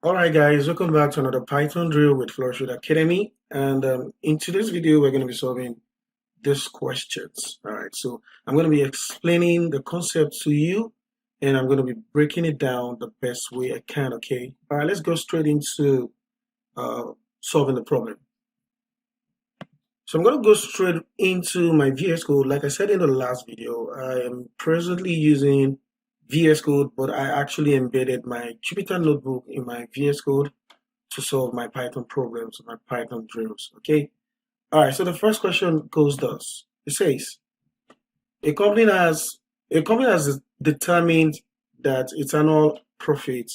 Alright guys, welcome back to another Python drill with Flourish Academy, and in today's video we're going to be solving these questions. Alright, so I'm going to be explaining the concept to you and I'm going to be breaking it down the best way I can, okay? Alright, let's go straight into solving the problem. So I'm going to go straight into my VS Code. Like I said in the last video, I am presently using VS Code, but I actually embedded my Jupyter notebook in my VS Code to solve my Python problems, my Python drills, okay? All right, so the first question goes thus. It says, a company has determined that its annual profit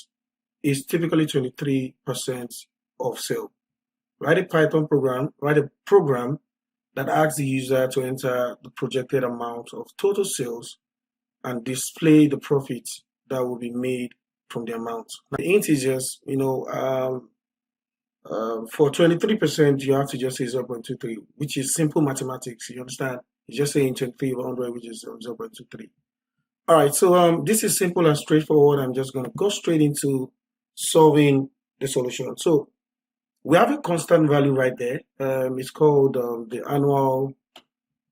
is typically 23% of sale. Write a program that asks the user to enter the projected amount of total sales and display the profits that will be made from the amount. Now, the integers, for 23%, you have to just say 0.23, which is simple mathematics. You understand? You just saying 23 over 100, which is 0.23. All right, so this is simple and straightforward. I'm just going to go straight into solving the solution. So we have a constant value right there. It's called the annual,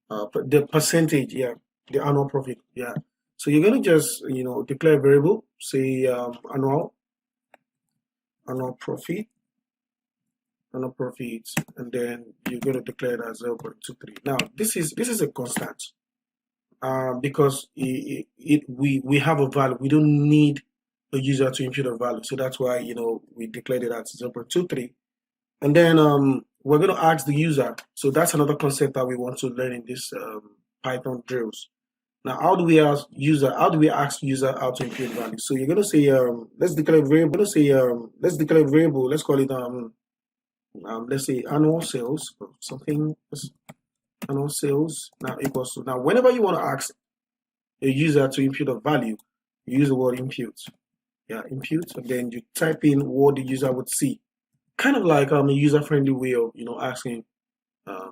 the percentage, yeah, the annual profit, yeah. So you're going to just, declare a variable, say annual profit, and then you're going to declare that 0.23. Now this is a constant because we have a value. We don't need a user to input a value, so that's why we declared it as 0.23. And then we're going to ask the user. So that's another concept that we want to learn in this Python drills. Now, how do we ask user how to input value? So you're going to say let's declare a variable. Let's call it let's say annual sales or something. Annual sales now equals to, now whenever you want to ask a user to input a value, you use the word input. Yeah, input, and then you type in what the user would see. Kind of like a user-friendly way of asking a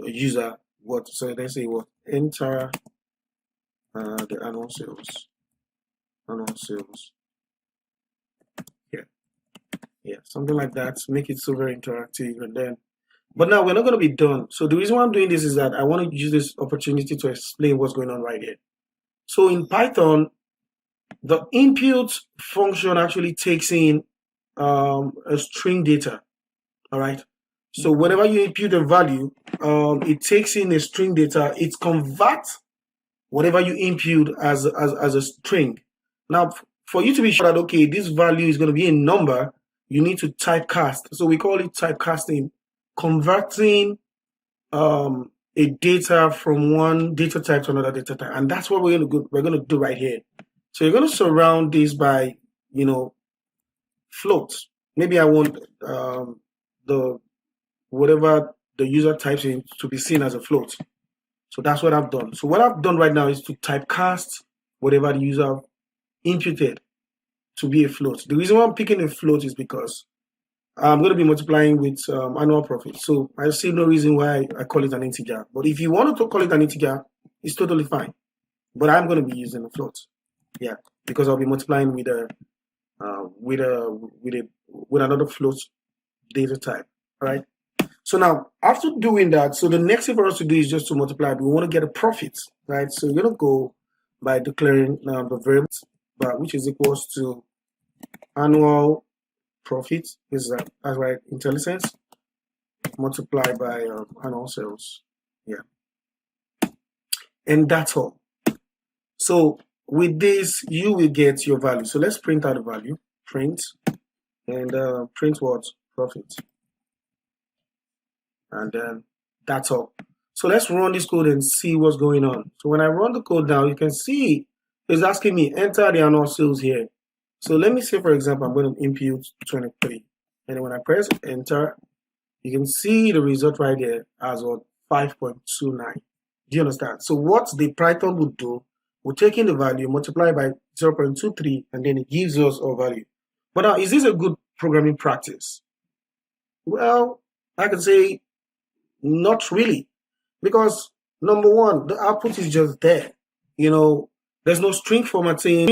user what. So let's say what, enter the annual sales. Yeah, something like that. Make it so very interactive, and then. But now we're not going to be done. So the reason why I'm doing this is that I want to use this opportunity to explain what's going on right here. So in Python, the input function actually takes in a string data. All right. So whenever you input a value, it takes in a string data. It converts whatever you input as a string. Now, for you to be sure that okay, this value is going to be a number, you need to typecast. So we call it typecasting, converting a data from one data type to another data type, and that's what we're going to do right here. So you're going to surround this by floats. Maybe I want the whatever the user types in to be seen as a float. So that's what I've done. So what I've done right now is to typecast whatever the user inputted to be a float. The reason why I'm picking a float is because I'm going to be multiplying with annual profit. So I see no reason why I call it an integer. But if you wanted to call it an integer, it's totally fine. But I'm going to be using a float. Yeah, because I'll be multiplying with another float data type. All right. So now, after doing that, so the next thing for us to do is just to multiply. We want to get a profit, right? So we're going to go by declaring the variable, which is equals to annual profit, is as right, IntelliSense, multiplied by annual sales. Yeah. And that's all. So with this, you will get your value. So let's print out the value, print, and print what? Profit. And then that's all. So let's run this code and see what's going on. So when I run the code now, you can see it's asking me enter the annual sales here. So let me say, for example, I'm going to input 23. And when I press enter, you can see the result right there as what, 5.29. Do you understand? So what the Python would do, we'll take in the value, multiply by 0.23, and then it gives us our value. But now, is this a good programming practice? Well, I can say not really, because number one, the output is just there. There's no string formatting.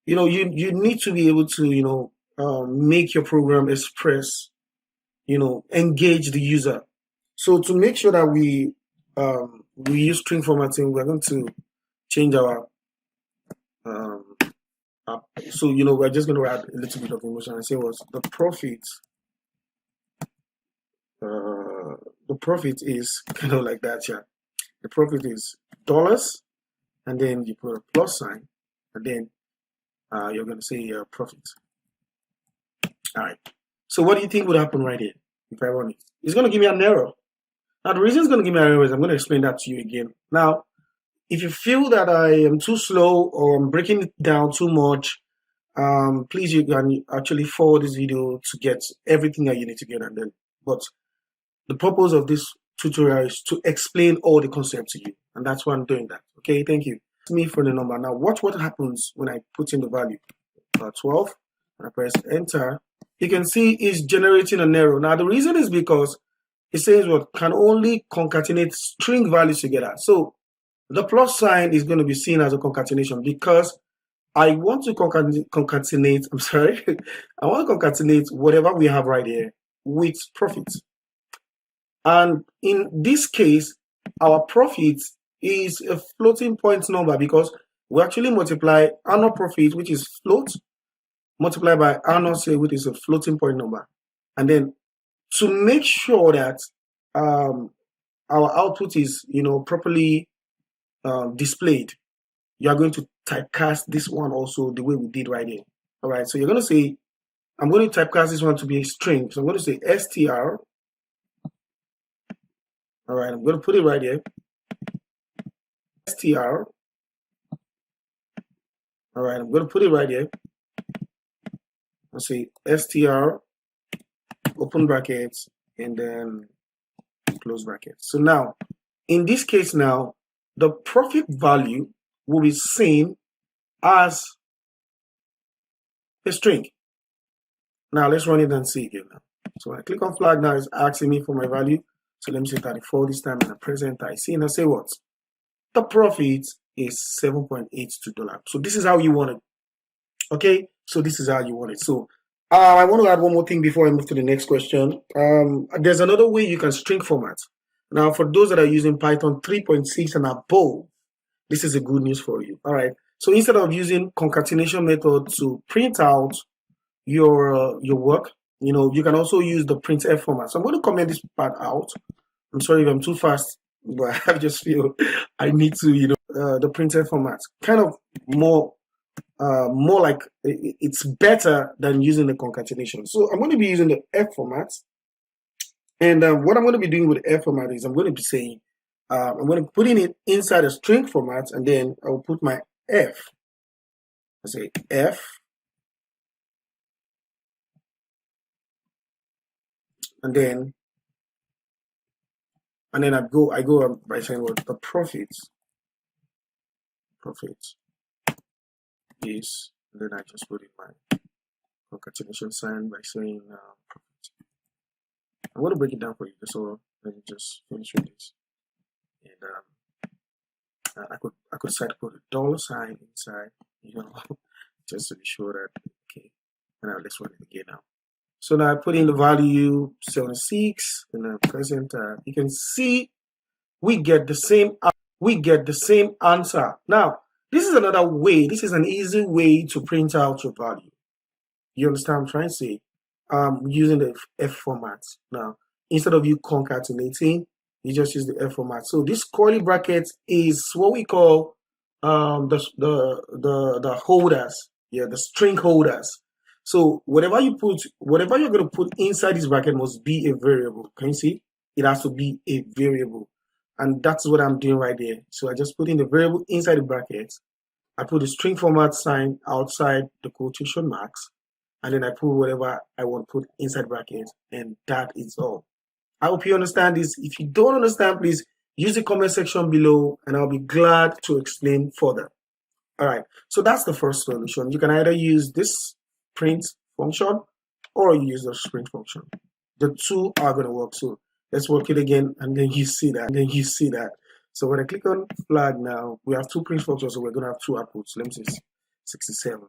You need to be able to make your program express, engage the user. So to make sure that we use string formatting, we're going to change our so we're just going to add a little bit of emotion and say was the profit. The profit is kind of like that, yeah. The profit is dollars, and then you put a plus sign, and then you're going to say profit. All right. So what do you think would happen right here if I run it? It's going to give me an error. Now the reason it's going to give me an error is I'm going to explain that to you again. Now, if you feel that I am too slow or I'm breaking it down too much, please you can actually forward this video to get everything that you need to get, and then. But the purpose of this tutorial is to explain all the concepts to you, and that's why I'm doing that. Okay, thank you. Me for the number. Now watch what happens when I put in the value 12 and I press enter. You can see it's generating an error. Now the reason is because it says what can only concatenate string values together. So the plus sign is going to be seen as a concatenation because I want to concatenate, I'm sorry, I want to concatenate whatever we have right here with profits. And in this case, our profit is a floating point number because we actually multiply annual profit, which is float, multiplied by annual sale, which is a floating point number. And then to make sure that our output is, properly displayed, you are going to typecast this one also the way we did right here. All right, so you're going to say, I'm going to typecast this one to be a string. So I'm going to say str. All right, I'm going to put it right here. str. All right, I'm going to put it right here. I'll say str, open brackets, and then close brackets. So now, in this case now, the profit value will be seen as a string. Now let's run it and see again now. So when I click on flag now, it's asking me for my value. So let me say 34 this time and I press enter. I see and I say what? The profit is $7.82. So this is how you want it. Okay, so this is how you want it. So I want to add one more thing before I move to the next question. There's another way you can string format. Now, for those that are using Python 3.6 and above, this is a good news for you. All right. So instead of using concatenation method to print out your work, you can also use the printf format. So I'm going to comment this part out. I'm sorry if I'm too fast, but I just feel I need to, the printf format kind of more like it's better than using the concatenation. So I'm going to be using the F format. And what I'm going to be doing with F format is I'm going to be saying, I'm going to put it inside a string format, and then I will put my F. I say F. And then I go by saying what the profit is, and then I just put in my concatenation sign by saying profit. I'm going to break it down for you, so let me just finish with this. And I could decide to put a dollar sign inside, just to be sure that okay. And now let's run it again now. So now I put in the value 76 and I press enter. You can see we get the same answer. Now, this is another way, this is an easy way to print out your value. You understand what I'm trying to say? Using the F format. Now, instead of you concatenating, you just use the F format. So this curly bracket is what we call the holders, the string holders. So whatever you're going to put inside this bracket must be a variable. Can you see? It has to be a variable, and that's what I'm doing right there. So I just put in the variable inside the bracket. I put the string format sign outside the quotation marks, and then I put whatever I want to put inside bracket, and that is all. I hope you understand this. If you don't understand, please use the comment section below, and I'll be glad to explain further. All right, so that's the first solution. You can either use this print function or use the sprint function. The two are going to work. So let's work it again, and then you see that. So when I click on flag now, we have two print functions, so we're going to have two outputs. Let me say 67.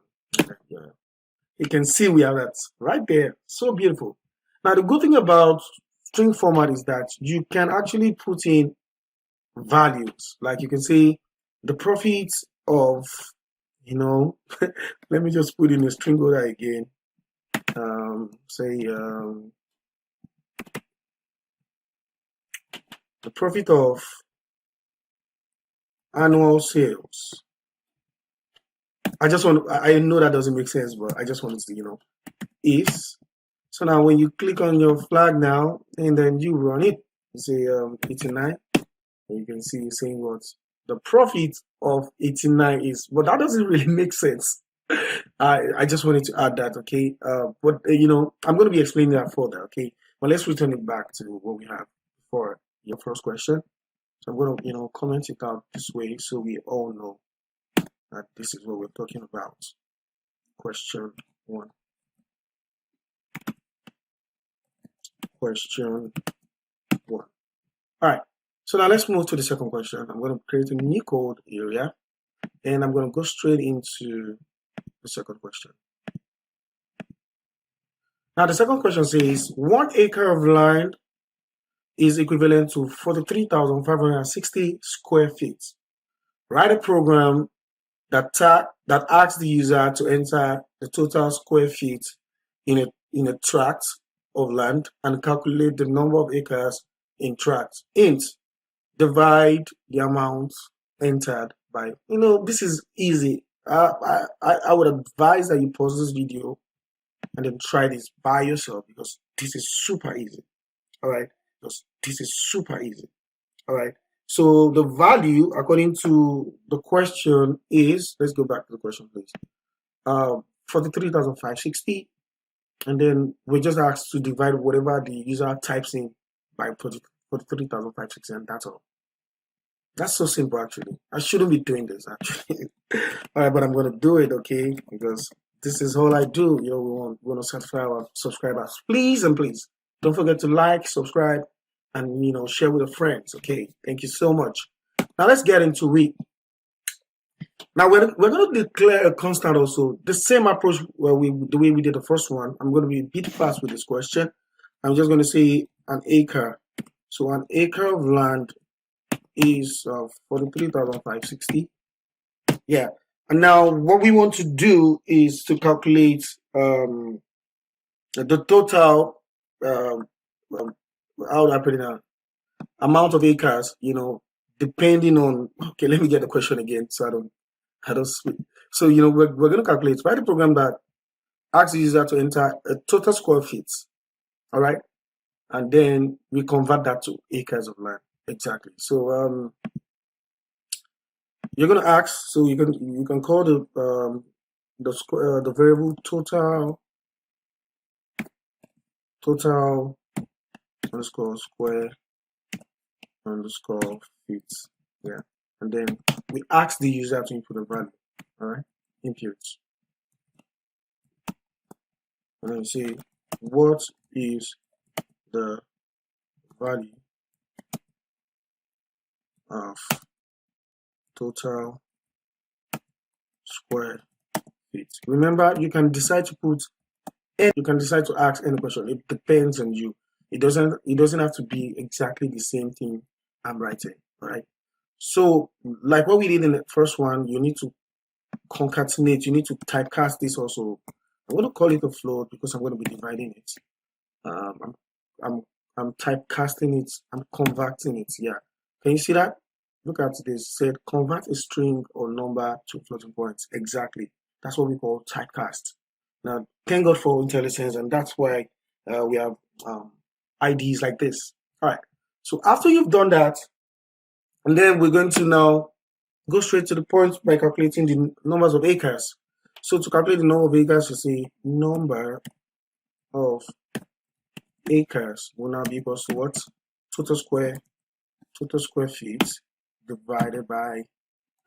You can see we have that right there. So beautiful. Now, the good thing about string format is that you can actually put in values. Like you can say the profits of, let me just put in a string order again. Say the profit of annual sales. I know that doesn't make sense, but I just wanted to, is. So now when you click on your flag now, and then you run it, you say 89, and you can see saying what the profit of 89 is, but that doesn't really make sense. I just wanted to add that, okay? But I'm going to be explaining that further, okay? But let's return it back to what we have for your first question. So I'm going to, comment it out this way so we all know that this is what we're talking about. Question 1. Question 1. All right. So now let's move to the second question. I'm going to create a new code area, and I'm going to go straight into the second question. Now the second question says, 1 acre of land is equivalent to 43,560 square feet. Write a program that asks the user to enter the total square feet in a tract of land and calculate the number of acres in tract. Int, divide the amount entered by. This is easy. I would advise that you pause this video and then try this by yourself, because this is super easy. All right, because this is super easy. All right. So the value, according to the question, is, let's go back to the question, please. 43,560, and then we're just asked to divide whatever the user types in by 43,560, and that's all. That's so simple, actually. I shouldn't be doing this, actually. All right, but I'm going to do it, okay? Because this is all I do. We want to satisfy our subscribers. Please and please, don't forget to like, subscribe, and, share with your friends, okay? Thank you so much. Now, let's get into it. Now, we're going to declare a constant also. The same approach the way we did the first one. I'm going to be a bit fast with this question. I'm just going to say an acre. So an acre of land is 43,560. Yeah. And now what we want to do is to calculate the total, how do I put it now? Amount of acres, depending on, okay, let me get the question again so I don't speak. So, we're going to calculate, write a program that asks the user to enter a total square feet. All right. And then we convert that to acres of land. Exactly. So, you're going to ask, so you can call the variable total underscore square underscore feet. Yeah. And then we ask the user to input a value. All right. Input. And then say, what is the value of total square feet? Remember, you can decide to ask any question. It depends on you. It doesn't have to be exactly the same thing I'm writing. All right. So, like what we did in the first one, you need to concatenate. You need to typecast this also. I'm going to call it a float because I'm going to be dividing it. I'm typecasting it. I'm converting it. Yeah. Can you see that? Look at this. Said convert a string or number to floating points. Exactly. That's what we call typecast. Now, thank God for IntelliSense, and that's why we have IDs like this. All right. So after you've done that, and then we're going to now go straight to the point by calculating the numbers of acres. So to calculate the number of acres, you say number of acres will now be equal to what? Total square feet divided by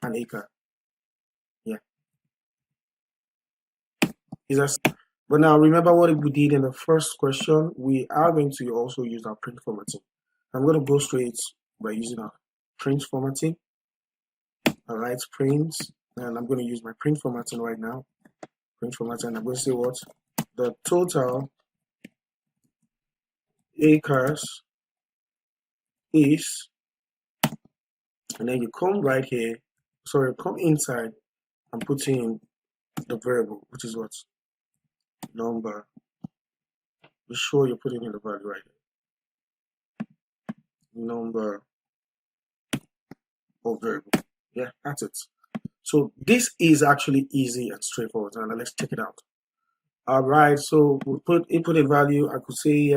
an acre. Yeah. But now remember what we did in the first question. We are going to also use our print formatting. I'm going to go straight by using our print formatting. All right, print, and I'm going to use my print formatting right now. print format, and I'm going to say what? The total acres is, and then you come right here, come inside and put in the variable, which is what? Number. Be sure you're putting in the value right here. Number of variable. Yeah, that's it. So this is actually easy and straightforward. And let's check it out. All right, so we input a value. I could say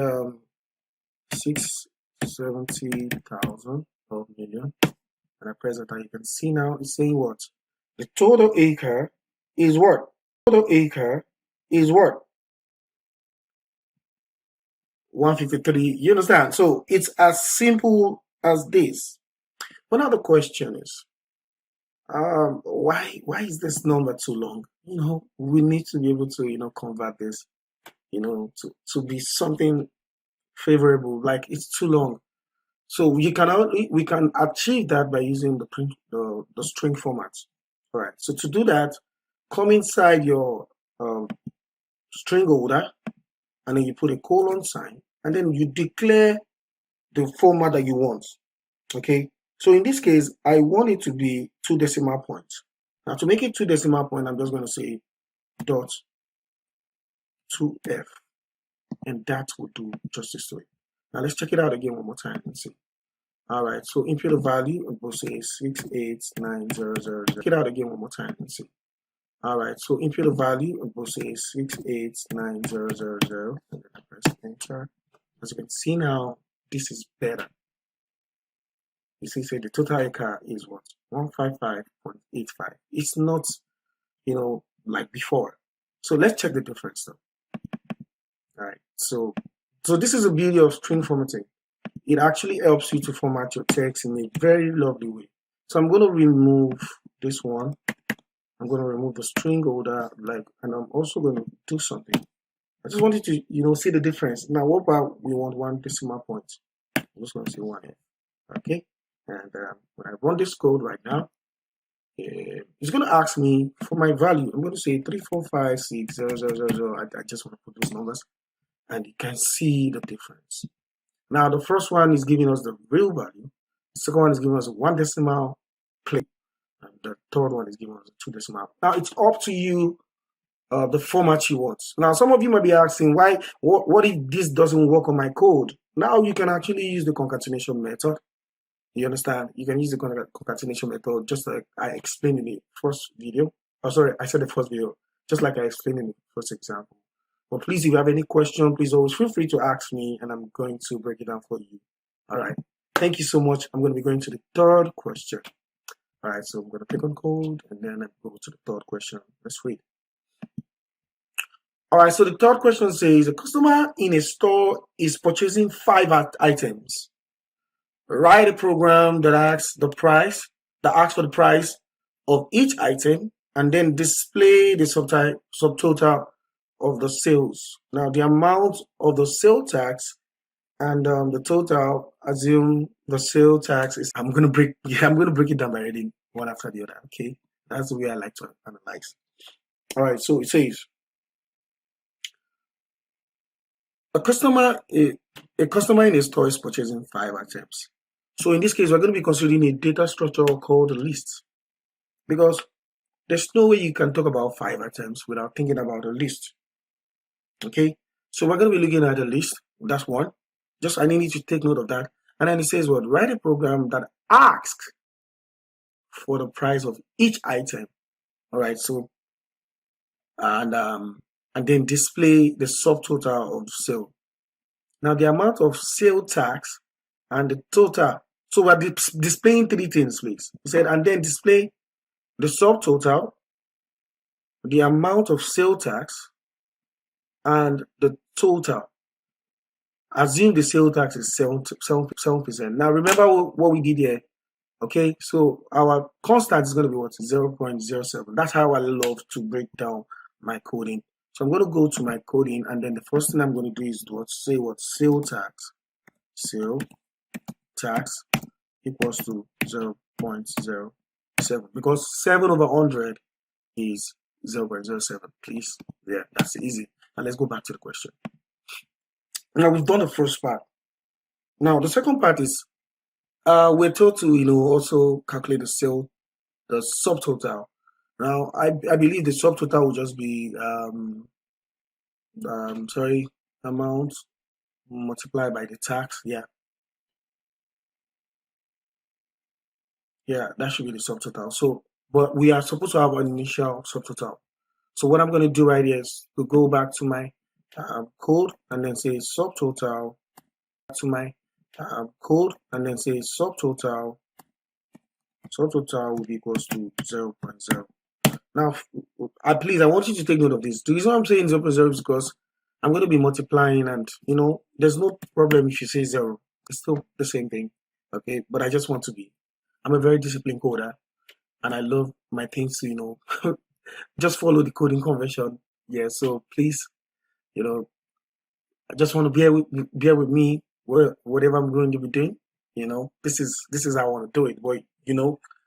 670,000 of million, and I press that, and you can see now it's saying what? The total acre is what? Total acre is what? 153. You understand? So it's as simple as this. But now the question is, why is this number too long? We need to be able to convert this, to be something favorable. Like, it's too long. So we can achieve that by using the string format. All right. So to do that, come inside your string holder, and then you put a colon sign, and then you declare the format that you want. Okay. So in this case, I want it to be 2 decimal points. Now to make it 2 decimal points, I'm just going to say dot 2f, and that will do justice to it. Now let's check it out again one more time and see. All right, so input the value, and we'll say 68900. Check it out again one more time and see. All right, so input the value, and we'll say 68900, and then I press enter. As you can see now, this is better. You see, the total acre is what? 155.85. It's not, like before. So let's check the difference though. All right, so this is the beauty of string formatting. It actually helps you to format your text in a very lovely way. So I'm going to remove this one. I'm going to remove the string holder, and I'm also going to do something. I just wanted to, see the difference. Now, what about we want 1 decimal point? I'm just going to say 1F. Okay. And when I run this code right now, it's going to ask me for my value. I'm going to say 3456000. I just want to put those numbers, and you can see the difference. Now, the first one is giving us the real value. The second one is giving us a 1 decimal place. And the third one is giving us a 2 decimal. Now, it's up to you, the format you want. Now, some of you might be asking, what if this doesn't work on my code? Now, you can actually use the concatenation method. You understand? You can use the concatenation method just like I explained in the first video. Oh, sorry, I said the first video, just like I explained in the first example. But please, if you have any question, please always feel free to ask me, and I'm going to break it down for you. All right. Thank you so much. I'm going to be going to the third question. All right. So I'm going to click on code, and then I go to the third question. Let's read. All right. So the third question says, a customer in a store is purchasing 5 items. Write a program that asks for the price of each item, and then display the subtotal of the sales. Now, the amount of the sale tax and the total, assume the sale tax is, I'm gonna break it down by reading one after the other. Okay, that's the way I like to analyze. All right, so it says a customer in a store is purchasing 5 items. So in this case, we're going to be considering a data structure called a list, because there's no way you can talk about 5 items without thinking about a list. Okay, so we're going to be looking at a list. That's one. I need you to take note of that. And then it says, what? Write a program that asks for the price of each item. All right, so and then display the subtotal of the sale. Now, the amount of sale tax and the total. So we're displaying 3 things, please. He said, and then display the subtotal, the amount of sale tax, and the total. Assume the sale tax is 7%. Now, remember what we did here. Okay, so our constant is going to be what? 0.07. That's how I love to break down my coding. So I'm going to go to my coding, and then the first thing I'm going to do is sale tax. Sale tax equals to 0.07, because 7/100 is 0.07, please. Yeah, that's easy. And let's go back to the question. Now we've done the first part. Now the second part is we're told to also calculate the subtotal. Now I believe the subtotal will just be amount multiplied by the tax. Yeah, that should be the subtotal. So, but we are supposed to have an initial subtotal. So what I'm going to do right here is to go back to my code and then say subtotal, to my code and then say subtotal will be equals to 0.0. Now, please, I want you to take note of this. The reason I'm saying 0.0 is because I'm going to be multiplying, and there's no problem if you say 0. It's still the same thing, okay? But I just want to be. I'm a very disciplined coder, and I love my things to just follow the coding convention. Yeah, so please, I just want to bear with me whatever I'm going to be doing. This is how I want to do it. But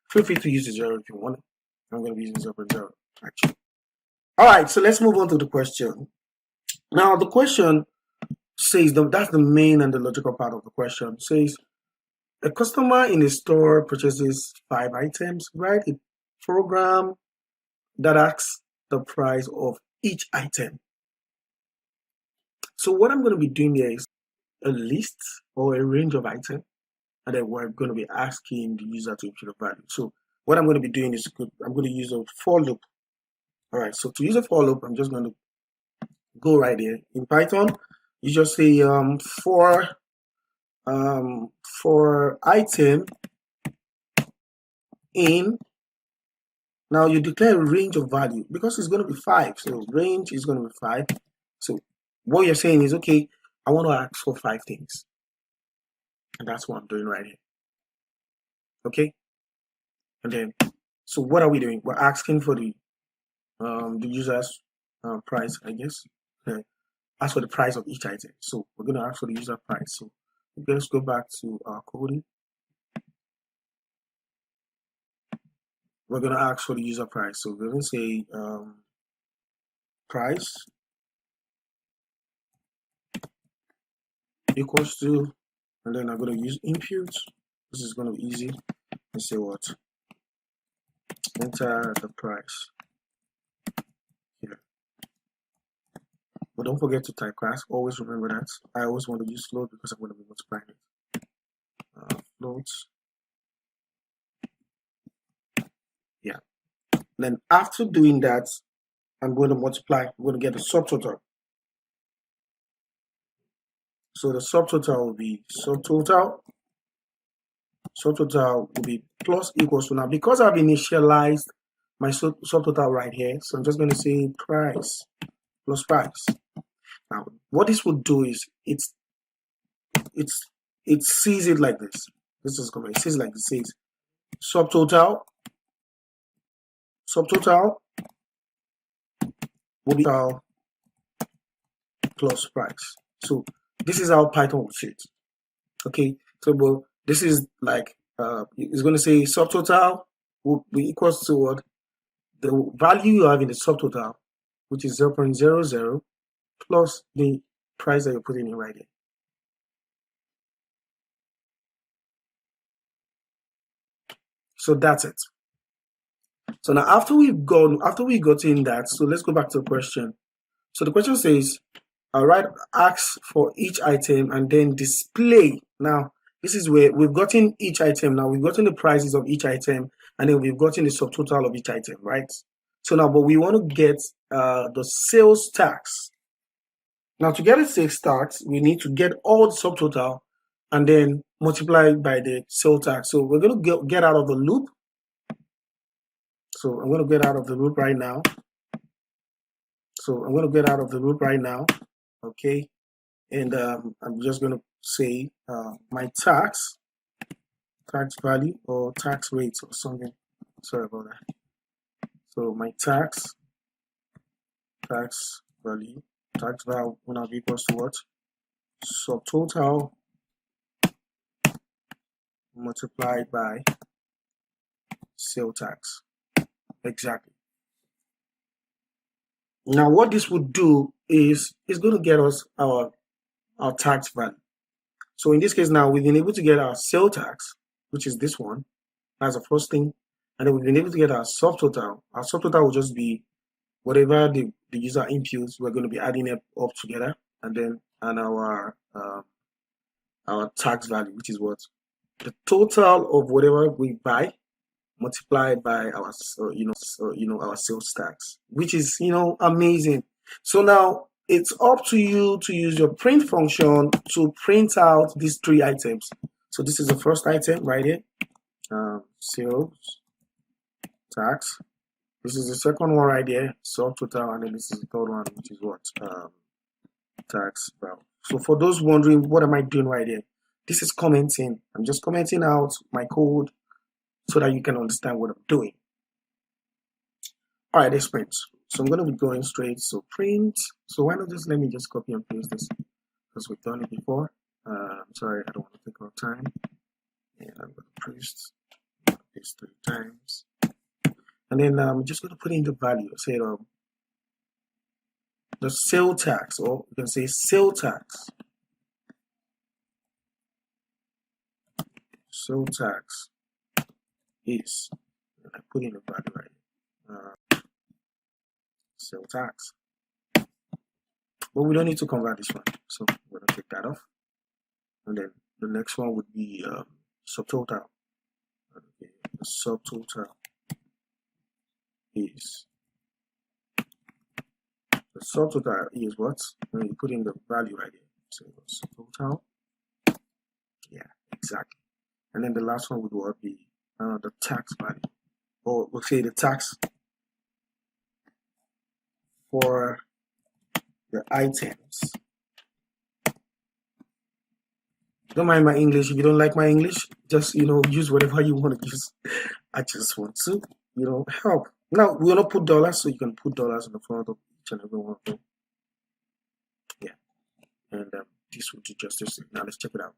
feel free to use the 0 if you want. I'm going to be using 0.0 actually. All right, so let's move on to the question. Now the question says that's the main and the logical part of the question. It says a customer in a store purchases 5 items. Write a program that asks the price of each item. So what I'm going to be doing here is a list or a range of items, and then we're going to be asking the user to input a value. So what I'm going to be doing is I'm going to use a for loop. All right, so to use a for loop, I'm just going to go right here in Python. You just say for item in. Now you declare a range of value because it's going to be 5. So range is going to be 5. So what you're saying is, okay, I want to ask for 5 things. And that's what I'm doing right here. Okay. And then, so what are we doing? We're asking for the user's price, I guess. Ask for the price of each item. So we're going to ask for the user price. So let's go back to our coding. We're going to ask for the user price. So we're going to say price equals to, and then I'm going to use input. This is going to be easy. Let's say what? Enter the price here. But don't forget to type class. Always remember that. I always want to use float because I'm going to be multiplying it. Floats. Yeah. Then after doing that, I'm going to multiply. I'm going to get a subtotal. So the subtotal will be subtotal will be plus equals to, now because I've initialized my subtotal right here, so I'm just going to say price plus price. Now what this would do is it sees it like this. This is going to, it says like this, says subtotal will be plus price. So this is how Python will treat. Okay, so but this is like it's going to say subtotal will be equals to what the value you have in the subtotal, which is 0.00 plus the price that you're putting in right here. So that's it. So now after we've gotten that, so let's go back to the question. So the question says, ask for each item and then display. Now this is where we've gotten each item. Now we've gotten the prices of each item, and then we've gotten the subtotal of each item, right? So now, but we want to get the sales tax. Now to get a sales tax, we need to get all the subtotal and then multiply by the sales tax. So we're going to get out of the loop. So I'm going to get out of the loop right now. Okay. And I'm just going to say my tax value or tax rate or something. Sorry about that. So my tax value will now be equals to what? Subtotal multiplied by sales tax. Exactly. Now, what this would do is it's going to get us our tax value. So in this case, now we've been able to get our sale tax, which is this one. That's the first thing. And then we've been able to get our subtotal. Our subtotal will just be whatever the user inputs, we're going to be adding it up together, and then our tax value, which is what the total of whatever we buy multiplied by our our sales tax, which is amazing. So now it's up to you to use your print function to print out these three items. So this is the first item right here, sales tax. This is the second one right there, subtotal, and then this is the third one, which is what tax value. So for those wondering, what am I doing right here? This is commenting. I'm just commenting out my code so that you can understand what I'm doing. All right, let's print. So I'm going to be going straight. So print. So why not just let me just copy and paste this because we've done it before. Sorry, I don't want to take our time. And I'm going to paste 3 times. And then I'm just going to put in the value. Say the sale tax, or you can say sale tax. Sale tax is, and I put in the value right. Sale tax. But we don't need to convert this one, so we're going to take that off. And then the next one would be subtotal. Okay, the subtotal is what? When you put in the value right here. So subtotal. Yeah, exactly. And then the last one would be the tax value, or we'll say the tax for the items. Don't mind my English. If you don't like my English, just use whatever you want to use. I just want to help. Now we're gonna put dollars, so you can put dollars in the front of each and every one of them. Yeah, and this will do justice. Now let's check it out.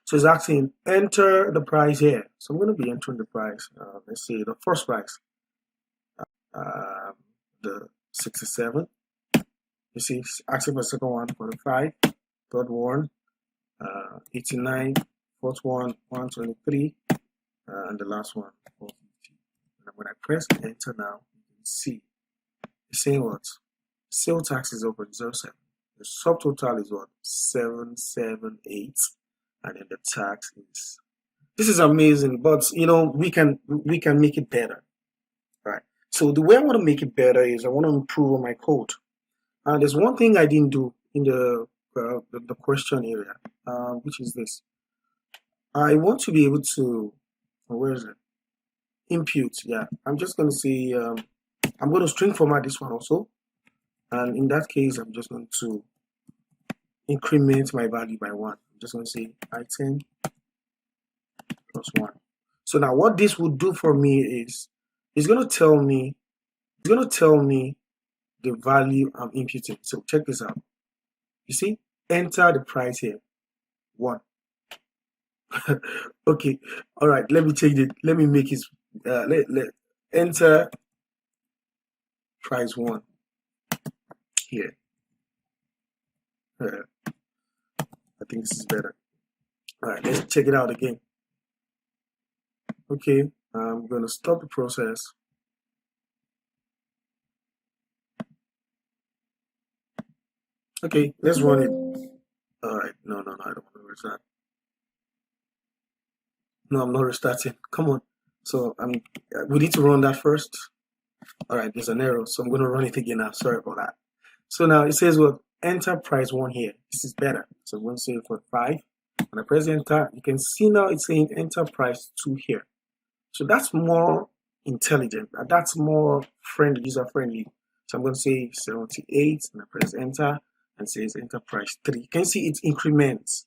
So it's asking enter the price here. So I'm going to be entering the price. Let's say the first price, the 67. You see, it's asking for the second one, 45. Third one, 89. Fourth one, 123. And the last one, 450. And when I press enter now, you can see it's saying what? Sale tax is 0.07. The subtotal is what? 778. And then the tax is, this is amazing, but we can make it better, right? So the way I want to make it better is I want to improve on my code. And there's one thing I didn't do in the question area, which is this. I want to be able to, where is it? Input. Yeah, I'm just going to say I'm going to string format this one also, and in that case I'm just going to increment my value by 1. I'm just going to say item plus 1. So now what this would do for me is it's going to tell me the value I'm imputing. So check this out. You see, enter the price here, 1. Okay, all right, let me change it. Let me make it let enter price 1 here. I think this is better. All right, let's check it out again. Okay, I'm going to stop the process. Okay, let's run it. All right, no, I don't want to restart. No, I'm not restarting. Come on. So we need to run that first. All right, there's an error, so I'm going to run it again now. Sorry about that. So now it says, well, enter price 1 here. This is better. So I'm going to say for 5. When I press enter, you can see now it's saying enter price 2 here. So that's more intelligent. That's more friendly, user friendly. So I'm going to say 78, and I press enter, and says enter price 3. You can see it increments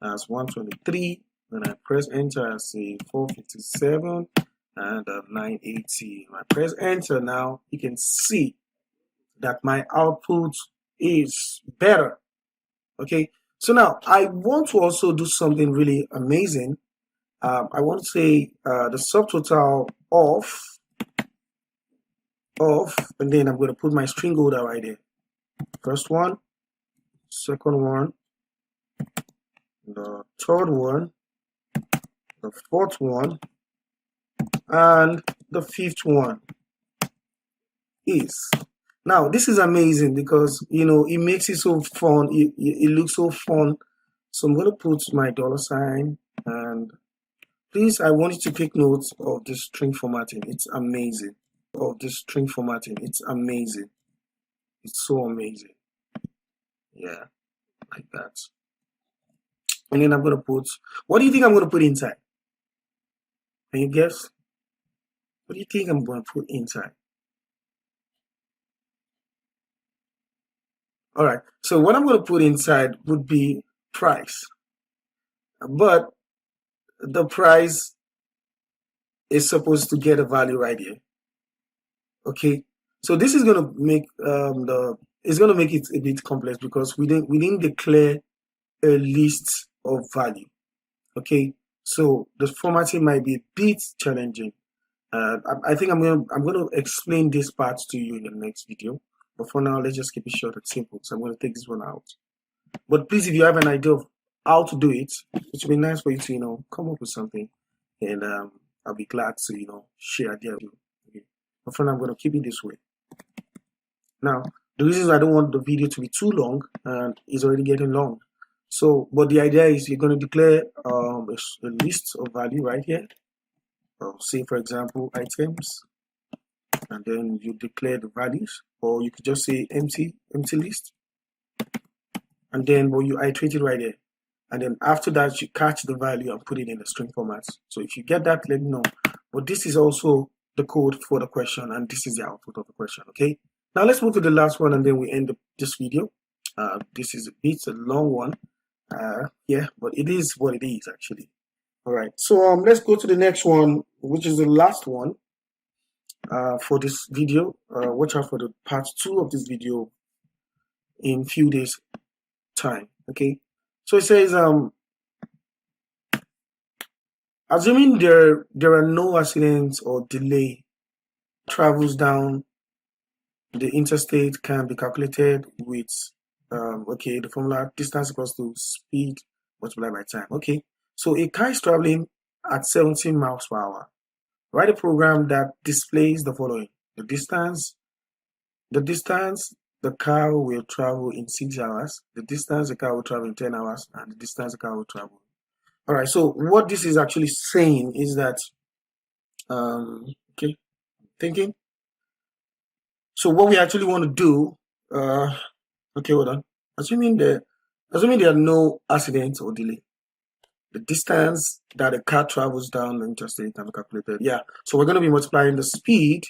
as 123. Then I press enter, I say 457 and 980. When I press enter now, you can see that my output is better. Okay, so now I want to also do something really amazing. I want to say the subtotal of of, and then I'm going to put my string order right there. First one, second one, the third one, the fourth one, and the fifth one is. Now this is amazing because it makes it so fun. It looks so fun. So I'm going to put my $sign, and please, I want you to take notes of this string formatting. It's amazing. It's amazing. It's so amazing. Yeah, like that. And then I'm going to put, what do you think I'm going to put inside? Can you guess? What do you think I'm going to put inside? All right. So what I'm going to put inside would be price. But the price is supposed to get a value right here. Okay. So this is going to make it a bit complex because we didn't declare a list of value. Okay. So the formatting might be a bit challenging. I think I'm going to explain this part to you in the next video. But for now, let's just keep it short and simple. So I'm going to take this one out. But please, if you have an idea of how to do it, it would be nice for you to, come up with something. And I'll be glad to, share idea with you. Okay. But for now, I'm going to keep it this way. Now, the reason is I don't want the video to be too long, and it's already getting long. So, but the idea is you're going to declare a list of value right here. Say, for example, items. And then you declare the values, or you could just say empty list, and then you iterate it right there, and then after that you catch the value and put it in the string format. So if you get that, let me know. But this is also the code for the question, and this is the output of the question. Okay, now let's move to the last one, and then we end this video. This is a long one, yeah, but it is what it is actually. All right, so let's go to the next one, which is the last one. For this video. Watch out for the part 2 of this video in few days time. Okay, so it says assuming there are no accidents or delay, travels down the interstate can be calculated with okay, the formula distance equals to speed multiplied by time. Okay, so a car is traveling at 17 miles per hour. Write a program that displays the following: the distance the car will travel in 6 hours, the distance the car will travel in 10 hours, and the distance the car will travel. All right, so what this is actually saying is that, okay, thinking. So what we actually want to do, okay, hold on. Assuming there are no accidents or delay, the distance that a car travels down the interstate can be calculated. Yeah, so we're going to be multiplying the speed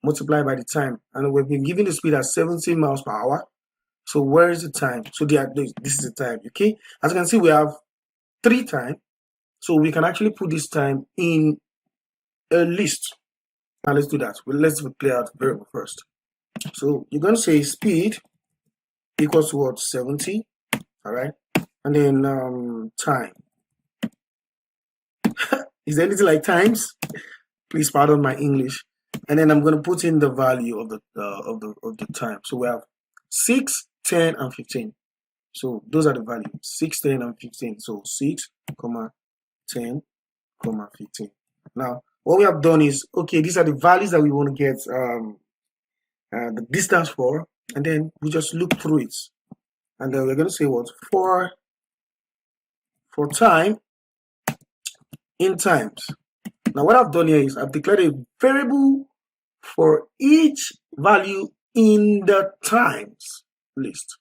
multiplied by the time, and we've been given the speed at 17 miles per hour. So where is the time? So this is the time. Okay, as you can see, we have 3 times, so we can actually put this time in a list. Now let's do that. Well, let's play out variable first. So you're going to say speed equals to what? 70. All right, and then time. Is there anything like times? Please pardon my English. And then I'm going to put in the value of the time. So we have 6, 10, and 15. So those are the values: 6, 10, and 15. So 6, 10, 15. Now what we have done is, okay, these are the values that we want to get the distance for, and then we just look through it, and then we're going to say what for time in times. Now what I've done here is I've declared a variable for each value in the times list.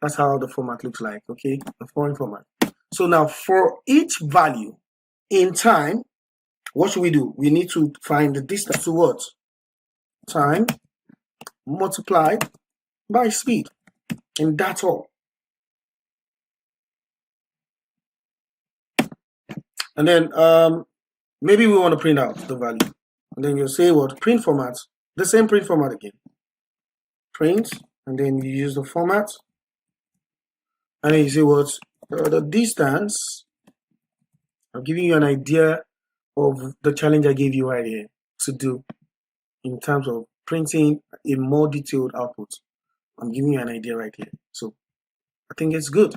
That's how the format looks like, okay, the foreign format. So now for each value in time, what should we do? We need to find the distance to what? Time multiplied by speed, and that's all. And then maybe we want to print out the value, and then you'll say what? Print format, the same print format again. Print, and then you use the format, and then you say what? The distance. I'm giving you an idea of the challenge I gave you right here to do in terms of printing a more detailed output. I'm giving you an idea right here. So I think it's good.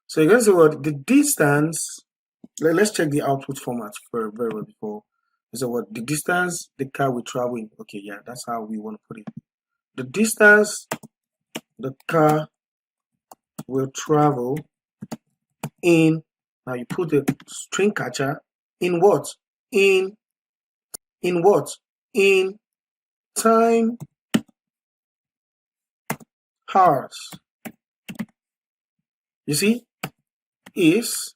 So you're going to say what the distance. Let's check the output format very well before. So what the distance the car will travel in. Okay, yeah, that's how we want to put it. The distance the car will travel in. Now you put the string catcher in what? In what? In time hours. You see? Is,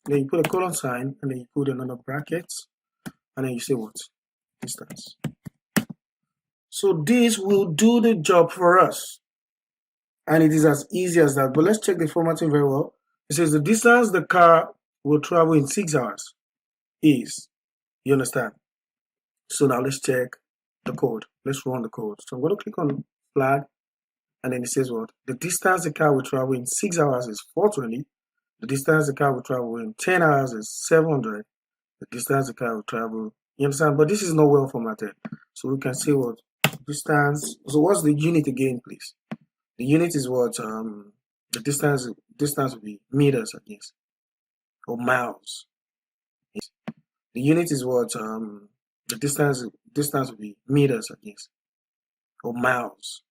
then you put a colon sign, and then you put another bracket, and then you say what? Distance. So this will do the job for us. And it is as easy as that. But let's check the formatting very well. It says the distance the car will travel in 6 hours is. You understand? So now let's check the code. Let's run the code. So I'm going to click on flag, and then it says what? The distance the car will travel in 6 hours is 420. The distance the car will travel in 10 hours is 700. The distance the car will travel, you understand? But this is not well formatted. So we can say what? Distance. So what's the unit again, please? The unit is what? The distance will be meters, I guess, or miles. Yes. The unit is what? The distance will be meters, I guess, or miles.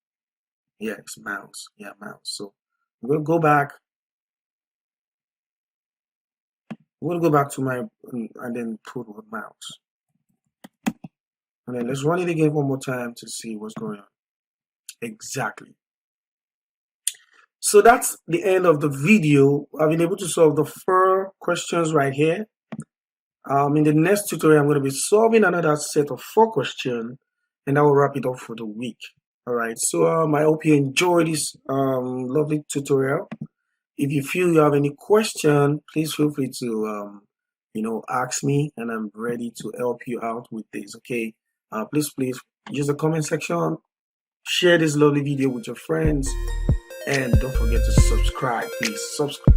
Yeah, it's miles. Yeah, miles. So I'm going to go back. I'm going to go back to my, and then put what miles. And then let's run it again one more time to see what's going on. Exactly. So that's the end of the video. I've been able to solve the 4 questions right here. In the next tutorial, I'm going to be solving another set of 4 questions, and I will wrap it up for the week. All right. So I hope you enjoyed this lovely tutorial. If you feel you have any question, please feel free to ask me, and I'm ready to help you out with this. Okay. Please use the comment section, share this lovely video with your friends, and don't forget to subscribe. Please subscribe.